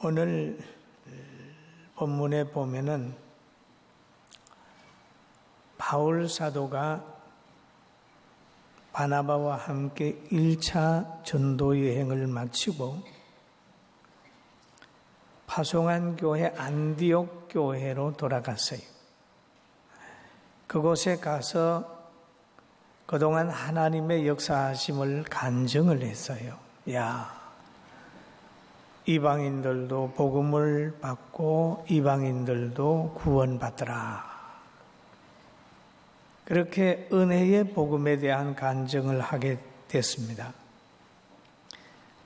오늘 본문에 보면은 바울 사도가 바나바와 함께 1차 전도 여행을 마치고 파송한 교회 안디옥 교회로 돌아갔어요. 그곳에 가서 그동안 하나님의 역사하심을 간증을 했어요. 이방인들도 복음을 받고 이방인들도 구원받더라. 그렇게 은혜의 복음에 대한 간증을 하게 됐습니다.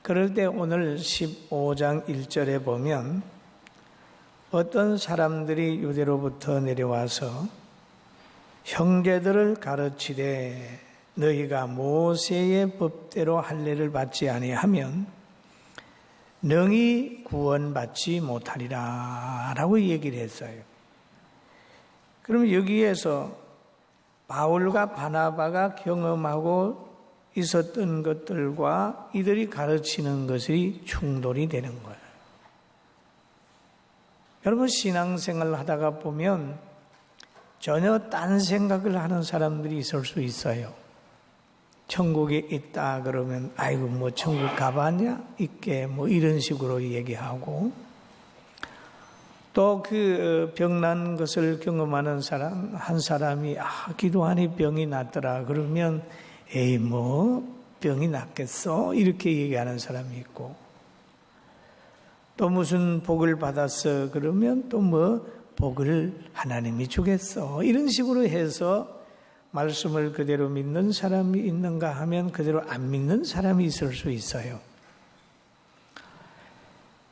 그럴 때 오늘 15장 1절에 보면 어떤 사람들이 유대로부터 내려와서 형제들을 가르치되 너희가 모세의 법대로 할례를 받지 아니하면 능히 구원받지 못하리라 라고 얘기를 했어요. 그럼 여기에서 바울과 바나바가 경험하고 있었던 것들과 이들이 가르치는 것이 충돌이 되는 거예요. 여러분, 신앙생활을 하다가 보면 전혀 딴 생각을 하는 사람들이 있을 수 있어요. 천국에 있다 그러면 아이고 천국 가봤냐? 있게 이런 식으로 얘기하고, 또 그 병난 것을 경험하는 사람 한 사람이 기도하니 병이 낫더라 그러면 에이 병이 낫겠어 이렇게 얘기하는 사람이 있고, 또 무슨 복을 받았어 그러면 또 복을 하나님이 주겠어 이런 식으로 해서 말씀을 그대로 믿는 사람이 있는가 하면 그대로 안 믿는 사람이 있을 수 있어요.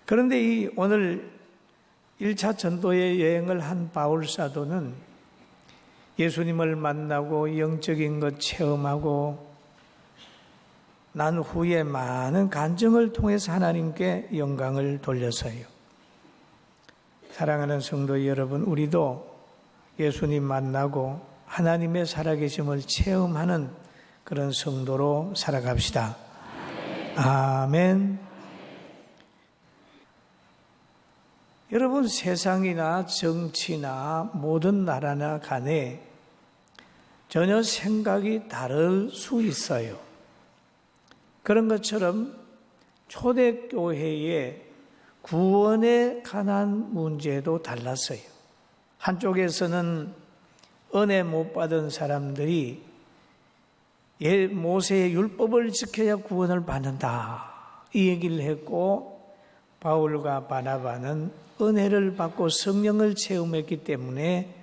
그런데 오늘 1차 전도의 여행을 한 바울 사도는 예수님을 만나고 영적인 것 체험하고 난 후에 많은 간증을 통해서 하나님께 영광을 돌렸어요. 사랑하는 성도 여러분, 우리도 예수님 만나고 하나님의 살아계심을 체험하는 그런 성도로 살아갑시다. 아멘. 여러분, 세상이나 정치나 모든 나라나 간에 전혀 생각이 다를 수 있어요. 그런 것처럼 초대교회의 구원에 관한 문제도 달랐어요. 한쪽에서는 은혜 못 받은 사람들이 모세의 율법을 지켜야 구원을 받는다 이 얘기를 했고, 바울과 바나바는 은혜를 받고 성령을 체험했기 때문에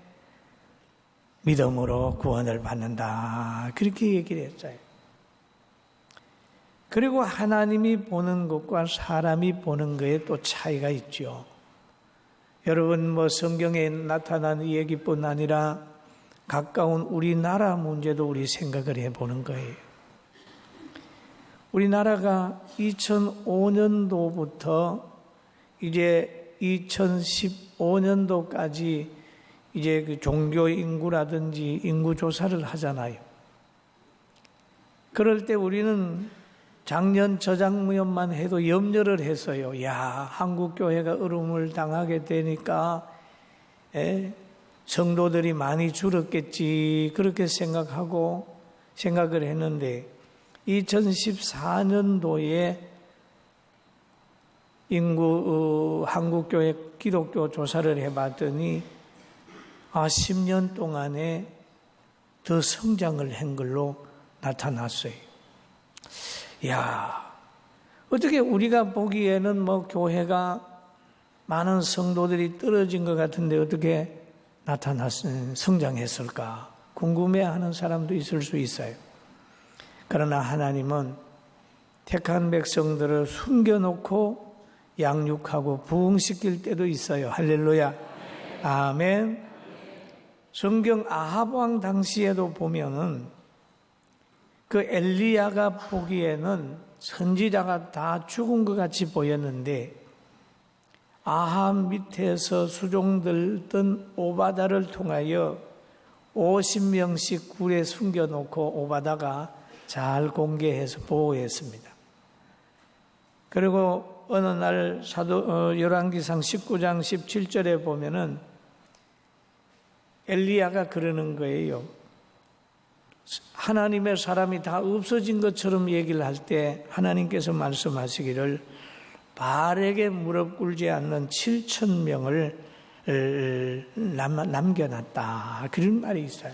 믿음으로 구원을 받는다 그렇게 얘기를 했어요. 그리고 하나님이 보는 것과 사람이 보는 것에 또 차이가 있죠. 여러분, 성경에 나타난 얘기뿐 아니라 가까운 우리나라 문제도 우리 생각을 해보는 거예요. 우리나라가 2005년도부터 이제 2015년도까지 이제 그 종교 인구라든지 인구 조사를 하잖아요. 그럴 때 우리는 작년 저작무연만 해도 염려를 했어요. 한국 교회가 어려움을 당하게 되니까 성도들이 많이 줄었겠지 그렇게 생각을 했는데 2014년도에 한국교회 기독교 조사를 해봤더니 10년 동안에 더 성장을 한 걸로 나타났어요. 어떻게 우리가 보기에는 교회가 많은 성도들이 떨어진 것 같은데 어떻게 성장했을까 궁금해하는 사람도 있을 수 있어요. 그러나 하나님은 택한 백성들을 숨겨놓고 양육하고 부흥시킬 때도 있어요. 할렐루야. 아멘. 성경 아합 왕 당시에도 보면은 그 엘리야가 보기에는 선지자가 다 죽은 것 같이 보였는데 아합 밑에서 수종들 던 오바다를 통하여 50명씩 굴에 숨겨놓고 오바다가 잘 공개해서 보호했습니다. 그리고 어느 날 열왕기상 19장 17절에 보면은 엘리야가 그러는 거예요. 하나님의 사람이 다 없어진 것처럼 얘기를 할 때 하나님께서 말씀하시기를 바알에게 무릎 꿇지 않는 7,000명을 남겨놨다. 그런 말이 있어요.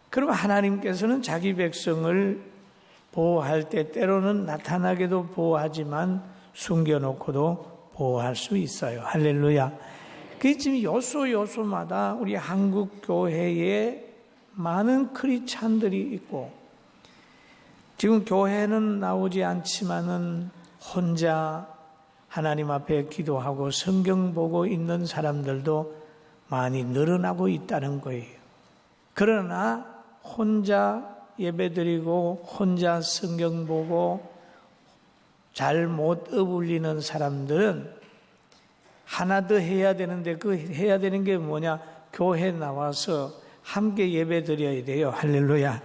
그럼 하나님께서는 자기 백성을 보호할 때 때로는 나타나게도 보호하지만 숨겨놓고도 보호할 수 있어요. 할렐루야. 그 지금 요소마다 우리 한국 교회에 많은 크리스찬들이 있고 지금 교회는 나오지 않지만은 혼자 하나님 앞에 기도하고 성경 보고 있는 사람들도 많이 늘어나고 있다는 거예요. 그러나 혼자 예배드리고 혼자 성경 보고 잘 못 어울리는 사람들은 하나 더 해야 되는데 그 해야 되는 게 뭐냐? 교회 나와서 함께 예배드려야 돼요. 할렐루야.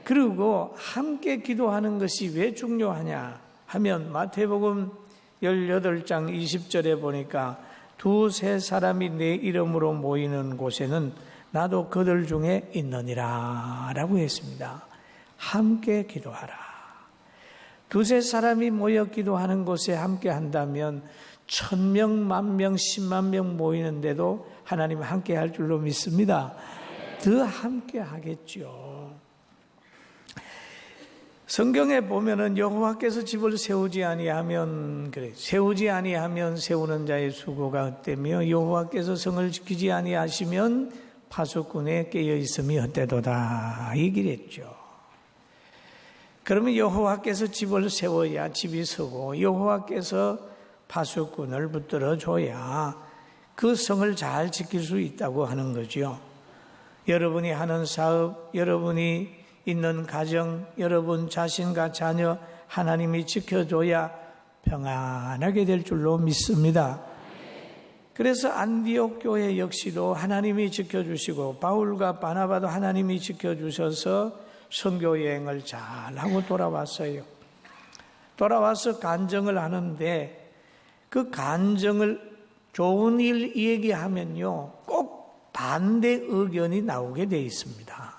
그리고 함께 기도하는 것이 왜 중요하냐 하면 마태복음 18장 20절에 보니까 두세 사람이 내 이름으로 모이는 곳에는 나도 그들 중에 있느니라 라고 했습니다. 함께 기도하라. 두세 사람이 모여 기도하는 곳에 함께 한다면 1,000명, 10,000명, 10만 명 모이는데도 하나님 함께 할 줄로 믿습니다. 더 함께 하겠죠. 성경에 보면은 여호와께서 집을 세우지 아니하면 그래 세우지 아니하면 세우는 자의 수고가 헛되며 여호와께서 성을 지키지 아니하시면 파수꾼에 깨어 있음이 헛되도다 얘기를 했죠. 그러면 여호와께서 집을 세워야 집이 서고 여호와께서 파수꾼을 붙들어 줘야 그 성을 잘 지킬 수 있다고 하는 거죠. 여러분이 하는 사업, 여러분이 있는 가정, 여러분 자신과 자녀 하나님이 지켜줘야 평안하게 될 줄로 믿습니다. 그래서 안디옥 교회 역시도 하나님이 지켜주시고 바울과 바나바도 하나님이 지켜주셔서 선교 여행을 잘하고 돌아왔어요. 돌아와서 간증을 하는데 그 간증을 좋은 일 얘기하면요 꼭 반대 의견이 나오게 돼 있습니다.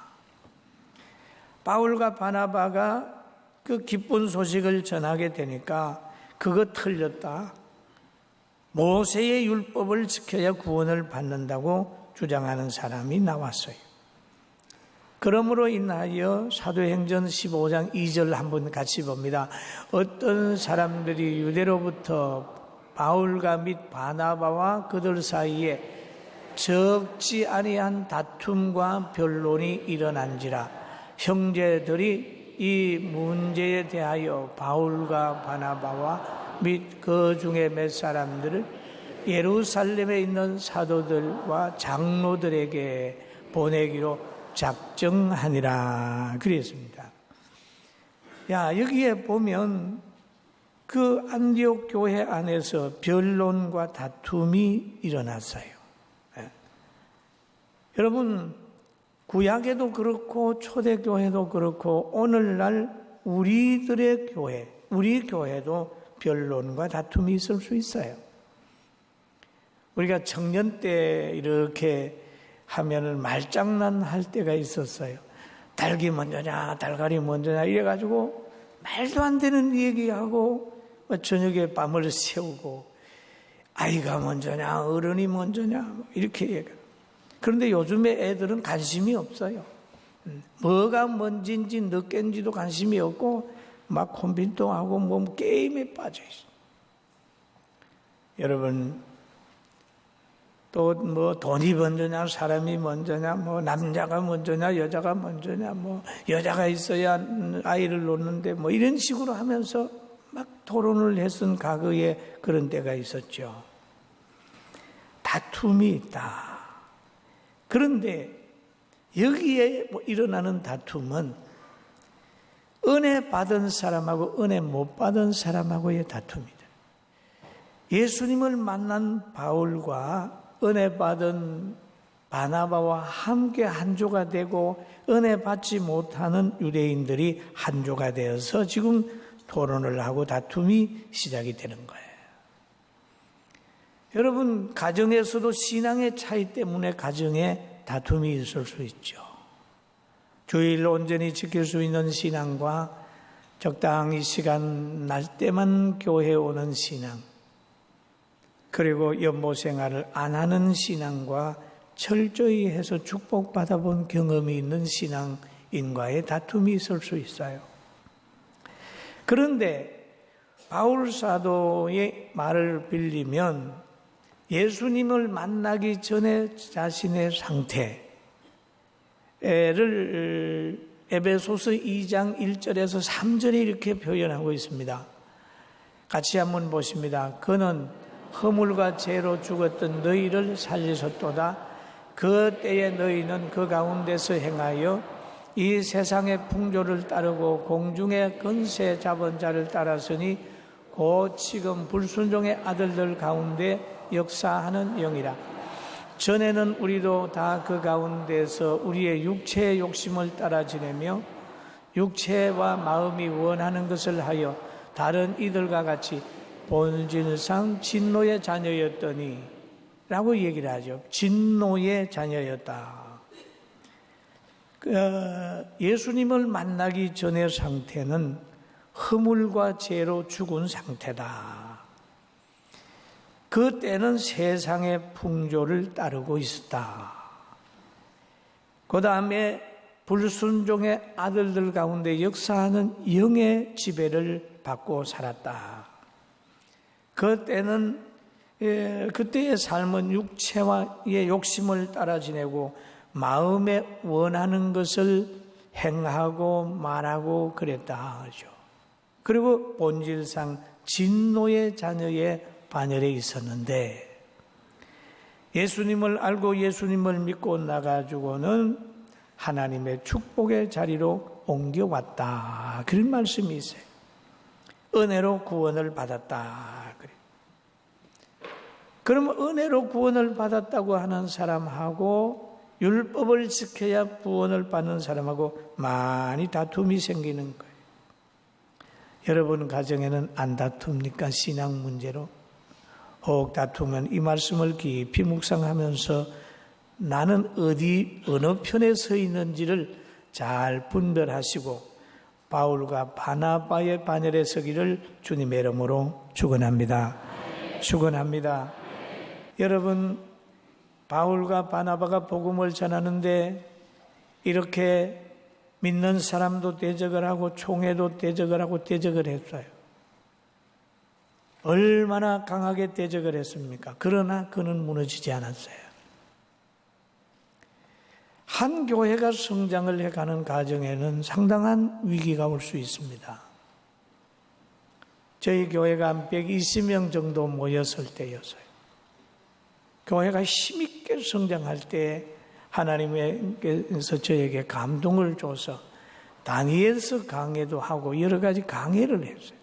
바울과 바나바가 그 기쁜 소식을 전하게 되니까 그거 틀렸다. 모세의 율법을 지켜야 구원을 받는다고 주장하는 사람이 나왔어요. 그러므로 인하여 사도행전 15장 2절 한번 같이 봅니다. 어떤 사람들이 유대로부터 바울과 및 바나바와 그들 사이에 적지 아니한 다툼과 변론이 일어난지라 형제들이 이 문제에 대하여 바울과 바나바와 및 그 중에 몇 사람들을 예루살렘에 있는 사도들과 장로들에게 보내기로 작정하니라 그랬습니다. 여기에 보면 그 안디옥 교회 안에서 변론과 다툼이 일어났어요. 여러분 구약에도 그렇고 초대교회도 그렇고 오늘날 우리들의 교회, 우리 교회도 변론과 다툼이 있을 수 있어요. 우리가 청년 때 이렇게 하면은 말장난 할 때가 있었어요. 닭이 먼저냐 달걀이 먼저냐 이래가지고 말도 안 되는 얘기하고 저녁에 밤을 새우고 아이가 먼저냐 어른이 먼저냐 이렇게 얘기해요. 그런데 요즘에 애들은 관심이 없어요. 뭐가 먼저인지 늦게인지도 관심이 없고 막 컴퓨터하고 뭐 게임에 빠져 있어요. 여러분 또 뭐 돈이 먼저냐 사람이 먼저냐 뭐 남자가 먼저냐 여자가 먼저냐 뭐 여자가 있어야 아이를 놓는데 뭐 이런 식으로 하면서 막 토론을 했던 과거에 그런 때가 있었죠. 다툼이 있다. 그런데 여기에 일어나는 다툼은 은혜 받은 사람하고 은혜 못 받은 사람하고의 다툼이다. 예수님을 만난 바울과 은혜 받은 바나바와 함께 한조가 되고 은혜 받지 못하는 유대인들이 한조가 되어서 지금 토론을 하고 다툼이 시작이 되는 거예요. 여러분, 가정에서도 신앙의 차이 때문에 가정에 다툼이 있을 수 있죠. 주일 온전히 지킬 수 있는 신앙과 적당히 시간 날 때만 교회에 오는 신앙, 그리고 연모 생활을 안 하는 신앙과 철저히 해서 축복받아 본 경험이 있는 신앙인과의 다툼이 있을 수 있어요. 그런데 바울 사도의 말을 빌리면 예수님을 만나기 전에 자신의 상태를 에베소서 2장 1절에서 3절에 이렇게 표현하고 있습니다. 같이 한번 보십니다. 그는 허물과 죄로 죽었던 너희를 살리셨도다. 그 때에 너희는 그 가운데서 행하여 이 세상의 풍조를 따르고 공중의 권세 잡은 자를 따랐으니 곧 지금 불순종의 아들들 가운데 역사하는 영이라. 전에는 우리도 다 그 가운데서 우리의 육체의 욕심을 따라 지내며 육체와 마음이 원하는 것을 하여 다른 이들과 같이 본질상 진노의 자녀였더니 라고 얘기를 하죠. 진노의 자녀였다. 예수님을 만나기 전의 상태는 허물과 죄로 죽은 상태다. 그때는 세상의 풍조를 따르고 있었다. 그 다음에 불순종의 아들들 가운데 역사하는 영의 지배를 받고 살았다. 그때는 그때의 삶은 육체와의 욕심을 따라 지내고 마음에 원하는 것을 행하고 말하고 그랬다 하죠. 그리고 본질상 진노의 자녀의 반열에 있었는데 예수님을 알고 예수님을 믿고 나가지고는 하나님의 축복의 자리로 옮겨왔다. 그런 말씀이 있어요. 은혜로 구원을 받았다. 그러면 은혜로 구원을 받았다고 하는 사람하고 율법을 지켜야 구원을 받는 사람하고 많이 다툼이 생기는 거예요. 여러분 가정에는 안 다툽니까? 신앙 문제로? 혹 다투면 이 말씀을 깊이 묵상하면서 나는 어느 편에 서 있는지를 잘 분별하시고 바울과 바나바의 반열에 서기를 주님의 이름으로 축원합니다. 축원합니다. 여러분, 바울과 바나바가 복음을 전하는데 이렇게 믿는 사람도 대적을 하고 총회도 대적을 하고 대적을 했어요. 얼마나 강하게 대적을 했습니까? 그러나 그는 무너지지 않았어요. 한 교회가 성장을 해가는 과정에는 상당한 위기가 올 수 있습니다. 저희 교회가 한 120명 정도 모였을 때였어요. 교회가 힘있게 성장할 때 하나님께서 저에게 감동을 줘서 다니엘서 강해도 하고 여러 가지 강해를 했어요.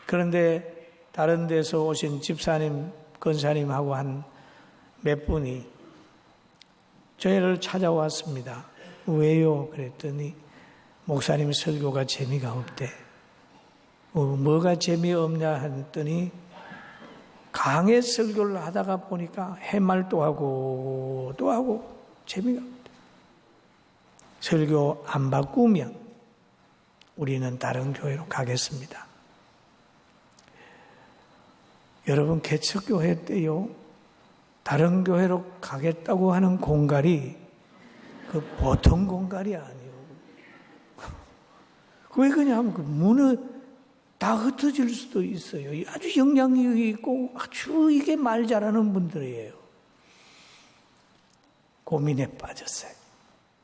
그런데 다른 데서 오신 집사님, 권사님하고 한 몇 분이 저희를 찾아왔습니다. 왜요? 그랬더니 목사님 설교가 재미가 없대. 뭐가 재미없냐 했더니 강의 설교를 하다가 보니까 해말도 하고 또 하고 재미가 없대. 설교 안 바꾸면 우리는 다른 교회로 가겠습니다. 여러분 개척교회 때요, 다른 교회로 가겠다고 하는 공갈이 그 보통 공갈이 아니에요. 왜 그러냐면 그 문을 다 흩어질 수도 있어요. 아주 영향력이 있고 아주 이게 말 잘하는 분들이에요. 고민에 빠졌어요.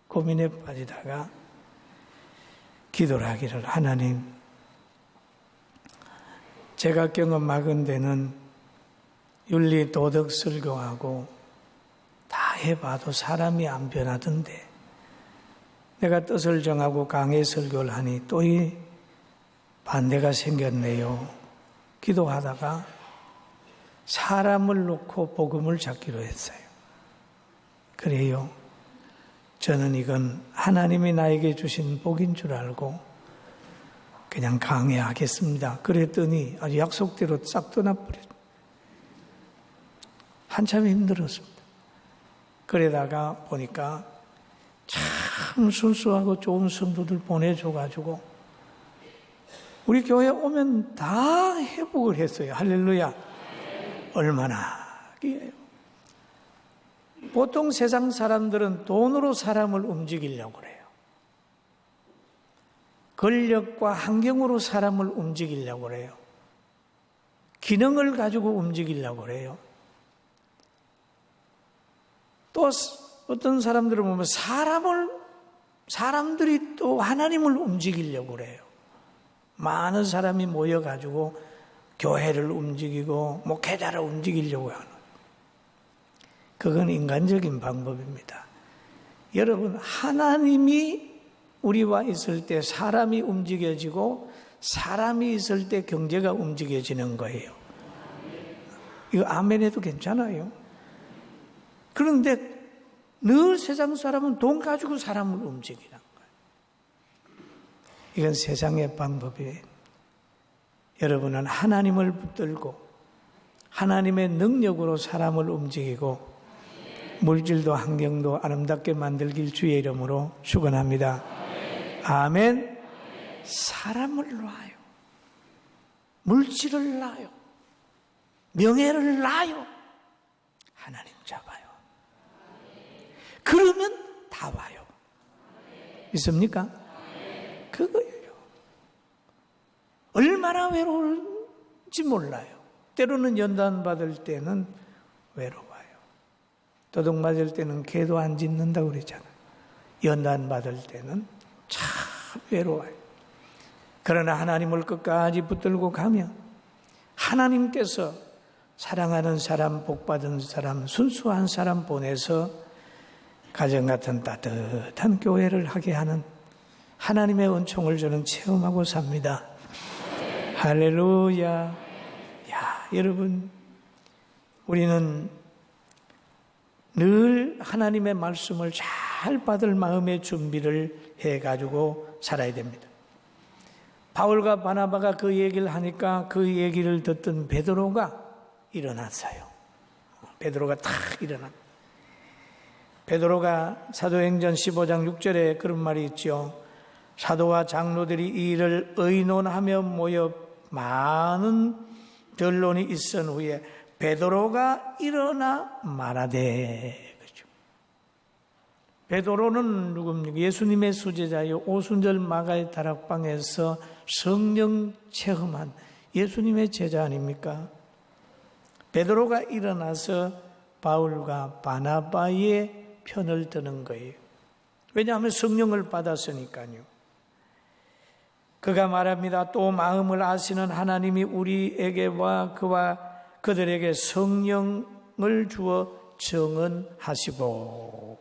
고민에 빠지다가 기도를 하기를, 하나님, 제가 경험하건 데는 윤리 도덕 설교하고 다 해봐도 사람이 안 변하던데 내가 뜻을 정하고 강의 설교를 하니 또 이 반대가 생겼네요. 기도하다가 사람을 놓고 복음을 찾기로 했어요. 그래요. 저는 이건 하나님이 나에게 주신 복인 줄 알고 그냥 강해하겠습니다. 그랬더니 아주 약속대로 싹 떠나버렸습니다. 한참 힘들었습니다. 그러다가 보니까 참 순수하고 좋은 성도들 보내줘가지고 우리 교회 오면 다 회복을 했어요. 할렐루야. 얼마나 귀해요. 보통 세상 사람들은 돈으로 사람을 움직이려고 그래요. 권력과 환경으로 사람을 움직이려고 그래요. 기능을 가지고 움직이려고 그래요. 또 어떤 사람들을 보면 사람들이 또 하나님을 움직이려고 그래요. 많은 사람이 모여가지고 교회를 움직이고 목회자를 움직이려고 하는. 그건 인간적인 방법입니다. 여러분, 하나님이 우리와 있을 때 사람이 움직여지고 사람이 있을 때 경제가 움직여지는 거예요. 이거 아멘 해도 괜찮아요. 그런데 늘 세상 사람은 돈 가지고 사람을 움직이는 거예요. 이건 세상의 방법이에요. 여러분은 하나님을 붙들고 하나님의 능력으로 사람을 움직이고 물질도 환경도 아름답게 만들길 주의 이름으로 축원합니다. 아멘. 사람을 놔요. 물질을 놔요. 명예를 놔요. 하나님 잡아요. 그러면 다 와요. 믿습니까? 그거예요. 얼마나 외로울지 몰라요. 때로는 연단 받을 때는 외로워요. 도둑 맞을 때는 개도 안 짖는다고 그러잖아요. 연단 받을 때는 참 외로워요. 그러나 하나님을 끝까지 붙들고 가면 하나님께서 사랑하는 사람, 복받은 사람, 순수한 사람 보내서 가정 같은 따뜻한 교회를 하게 하는 하나님의 은총을 저는 체험하고 삽니다. 할렐루야. 야, 여러분, 우리는 늘 하나님의 말씀을 잘 받을 마음의 준비를 해가지고 살아야 됩니다. 바울과 바나바가 그 얘기를 하니까 그 얘기를 듣던 베드로가 일어났어요. 베드로가 탁 일어났. 베드로가 사도행전 15장 6절에 그런 말이 있죠. 사도와 장로들이 이 일을 의논하며 모여 많은 변론이 있은 후에 베드로가 일어나 말하되. 그렇죠. 베드로는 누굽니까? 예수님의 수제자요. 오순절 마가의 다락방에서 성령 체험한 예수님의 제자 아닙니까? 베드로가 일어나서 바울과 바나바의 편을 드는 거예요. 왜냐하면 성령을 받았으니까요. 그가 말합니다. 또 마음을 아시는 하나님이 우리에게와 그들에게 성령을 주어 정언하시고,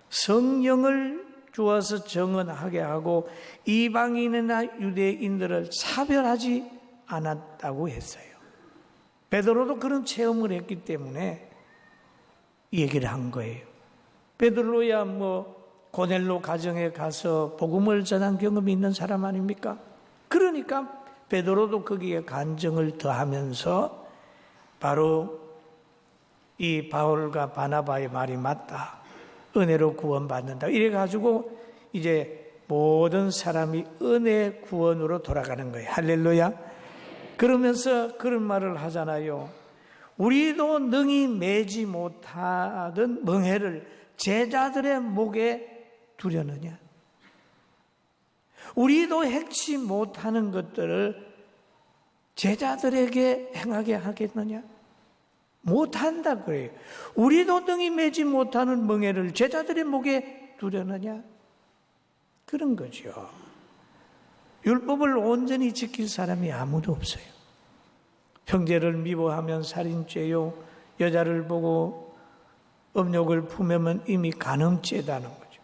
성령을 주어서 정언하게 하고 이방인이나 유대인들을 차별하지 않았다고 했어요. 베드로도 그런 체험을 했기 때문에 얘기를 한 거예요. 베드로야 고넬로 가정에 가서 복음을 전한 경험이 있는 사람 아닙니까? 그러니까 베드로도 거기에 간증을 더하면서 바로 이 바울과 바나바의 말이 맞다. 은혜로 구원받는다. 이래가지고 이제 모든 사람이 은혜 구원으로 돌아가는 거예요. 할렐루야. 그러면서 그런 말을 하잖아요. 우리도 능히 매지 못하던 멍에를 제자들의 목에 두려느냐. 우리도 행치 못하는 것들을 제자들에게 행하게 하겠느냐? 못한다 그래요. 우리도 능히 매지 못하는 멍에를 제자들의 목에 두려느냐? 그런 거죠. 율법을 온전히 지킬 사람이 아무도 없어요. 형제를 미워하면 살인죄요, 여자를 보고 음욕을 품으면 이미 간음죄다는 거죠.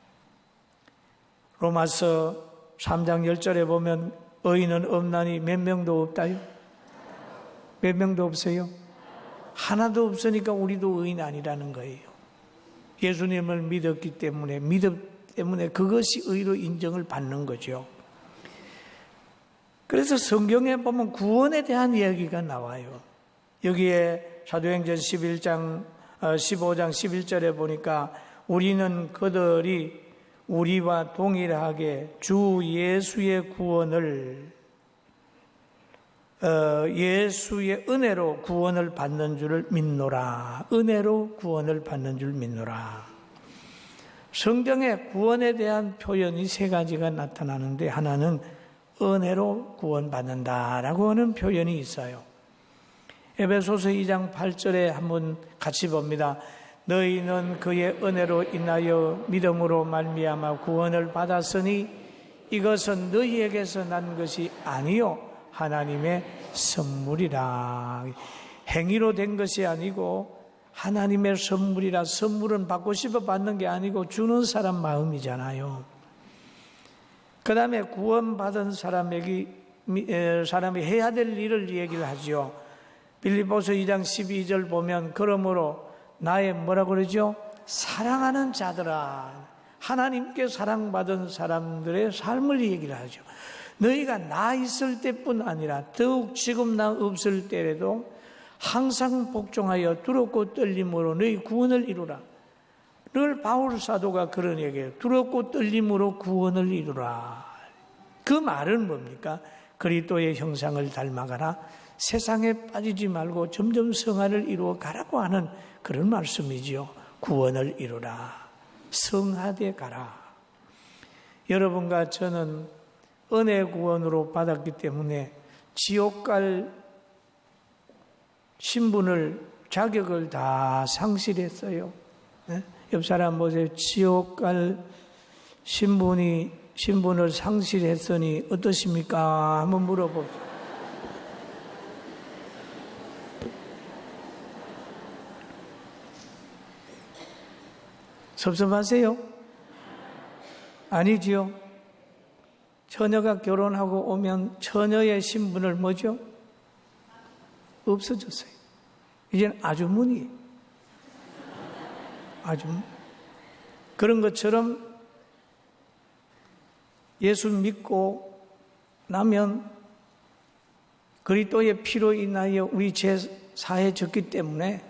로마서 3장 10절에 보면 의인은 없나니 몇 명도 없다요? 몇 명도 없어요? 하나도 없으니까 우리도 의인 아니라는 거예요. 예수님을 믿었기 때문에 그것이 의로 인정을 받는 거죠. 그래서 성경에 보면 구원에 대한 이야기가 나와요. 여기에 사도행전 15장 11절에 보니까 우리는 그들이 우리와 동일하게 주 예수의 구원을 예수의 은혜로 구원을 받는 줄을 믿노라. 은혜로 구원을 받는 줄 믿노라. 성경에 구원에 대한 표현이 세 가지가 나타나는데 하나는 은혜로 구원받는다라고 하는 표현이 있어요. 에베소서 2장 8절에 한번 같이 봅니다. 너희는 그의 은혜로 인하여 믿음으로 말미암아 구원을 받았으니 이것은 너희에게서 난 것이 아니요 하나님의 선물이라. 행위로 된 것이 아니고 하나님의 선물이라. 선물은 받고 싶어 받는 게 아니고 주는 사람 마음이잖아요. 그 다음에 구원받은 사람이 해야 될 일을 얘기를 하죠. 빌립보서 2장 12절 보면 그러므로 나의 뭐라고 그러죠? 사랑하는 자들아. 하나님께 사랑받은 사람들의 삶을 얘기를 하죠. 너희가 나 있을 때뿐 아니라 더욱 지금 나 없을 때에도 항상 복종하여 두렵고 떨림으로 너희 구원을 이루라. 늘 바울 사도가 그런 얘기예요. 두렵고 떨림으로 구원을 이루라. 그 말은 뭡니까? 그리스도의 형상을 닮아가라. 세상에 빠지지 말고 점점 성화를 이루어 가라고 하는 그런 말씀이지요. 구원을 이루라. 성화돼 가라. 여러분과 저는 은혜 구원으로 받았기 때문에 지옥 갈 신분을, 자격을 다 상실했어요. 네? 옆 사람 보세요. 지옥 갈 신분을 상실했으니 어떠십니까? 한번 물어보세요. 섭섭하세요? 아니지요? 처녀가 결혼하고 오면 처녀의 신분을 뭐죠? 없어졌어요. 이제는 아주머니. 그런 것처럼 예수 믿고 나면 그리스도의 피로 인하여 우리 죄 사해졌기 때문에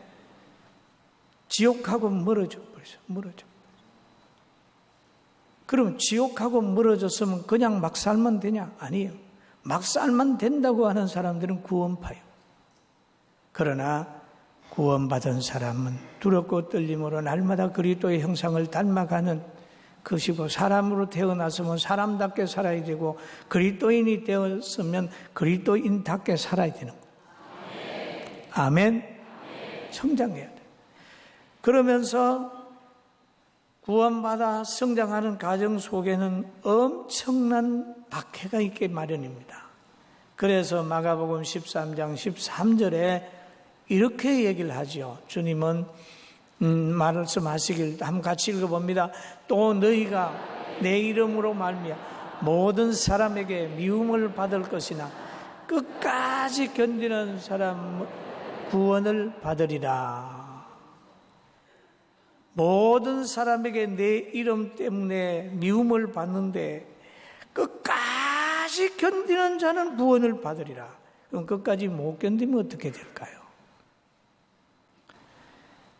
지옥하고 멀어져 버렸어요. 그럼 지옥하고 멀어졌으면 그냥 막 살면 되냐? 아니에요. 막 살면 된다고 하는 사람들은 구원파요. 그러나 구원받은 사람은 두렵고 떨림으로 날마다 그리스도의 형상을 닮아가는 것이고, 사람으로 태어났으면 사람답게 살아야 되고, 그리스도인이 되었으면 그리스도인답게 살아야 되는 거예요. 아멘. 성장해야 돼. 그러면서 구원받아 성장하는 과정 속에는 엄청난 박해가 있게 마련입니다. 그래서 마가복음 13장 13절에 이렇게 얘기를 하죠. 주님은 말씀하시길 한번 같이 읽어봅니다. 또 너희가 내 이름으로 말미암아 모든 사람에게 미움을 받을 것이나 끝까지 견디는 사람 구원을 받으리라. 모든 사람에게 내 이름 때문에 미움을 받는데 끝까지 견디는 자는 구원을 받으리라. 그럼 끝까지 못 견디면 어떻게 될까요?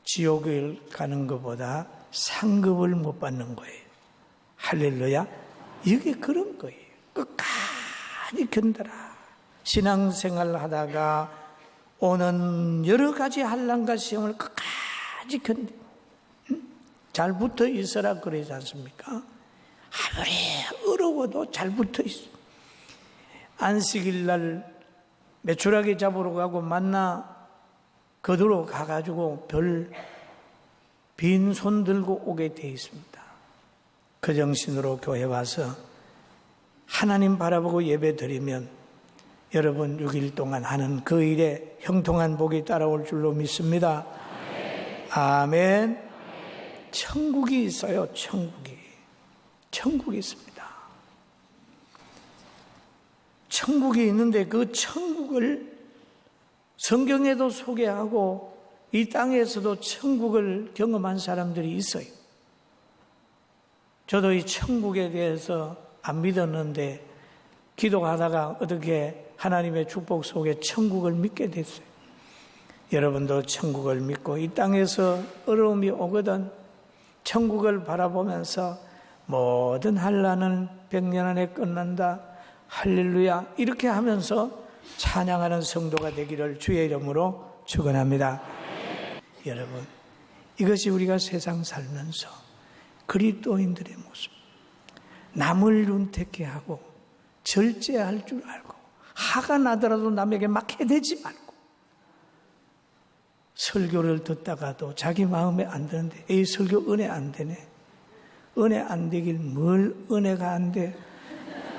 지옥을 가는 것보다 상급을 못 받는 거예요. 할렐루야. 이게 그런 거예요. 끝까지 견뎌라. 신앙생활 하다가 오는 여러 가지 환난과 시험을 끝까지 견뎌. 잘 붙어 있어라 그러지 않습니까? 아무리 어려워도 잘 붙어 있어. 안식일 날 메추라기 잡으러 가고 만나 거두러 가가지고 빈 손 들고 오게 돼 있습니다. 그 정신으로 교회 와서 하나님 바라보고 예배 드리면 여러분 6일 동안 하는 그 일에 형통한 복이 따라올 줄로 믿습니다. 아멘. 천국이 있어요. 천국이 있습니다. 천국이 있는데 그 천국을 성경에도 소개하고 이 땅에서도 천국을 경험한 사람들이 있어요. 저도 이 천국에 대해서 안 믿었는데 기도하다가 어떻게 하나님의 축복 속에 천국을 믿게 됐어요. 여러분도 천국을 믿고 이 땅에서 어려움이 오거든 천국을 바라보면서 모든 환난은 100년 안에 끝난다. 할렐루야. 이렇게 하면서 찬양하는 성도가 되기를 주의 이름으로 축원합니다. 여러분, 이것이 우리가 세상 살면서 그리스도인들의 모습. 남을 윤택해 하고 절제할 줄 알고 화가 나더라도 남에게 막 해대지 말고 설교를 듣다가도 자기 마음에 안 드는데 이 설교 은혜 안 되네. 은혜 안 되길 뭘 은혜가 안 돼.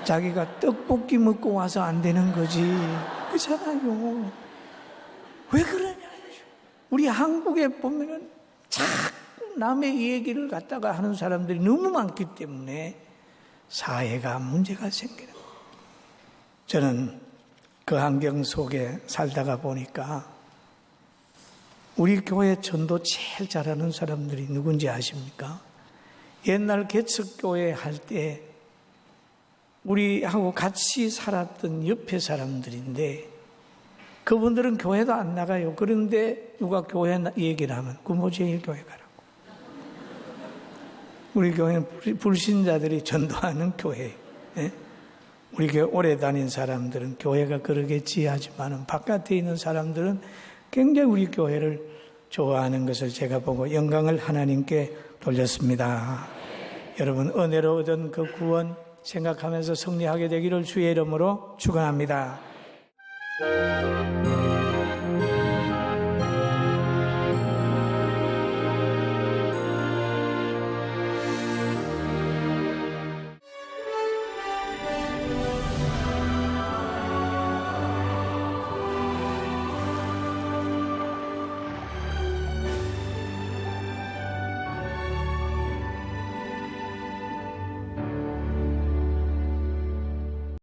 자기가 떡볶이 먹고 와서 안 되는 거지. 그렇잖아요. 왜 그러냐. 우리 한국에 보면은 자꾸 남의 얘기를 갖다가 하는 사람들이 너무 많기 때문에 사회가 문제가 생기는 거예요. 저는 그 환경 속에 살다가 보니까 우리 교회 전도 제일 잘하는 사람들이 누군지 아십니까? 옛날 개척교회 할 때 우리하고 같이 살았던 옆에 사람들인데 그분들은 교회도 안 나가요. 그런데 누가 교회 얘기를 하면 구모제일교회 가라고. 우리 교회는 불신자들이 전도하는 교회. 예? 우리 교회 오래 다닌 사람들은 교회가 그러겠지 하지만 바깥에 있는 사람들은 굉장히 우리 교회를 좋아하는 것을 제가 보고 영광을 하나님께 돌렸습니다. 여러분 은혜로 얻은 그 구원 생각하면서 승리하게 되기를 주의 이름으로 축원합니다.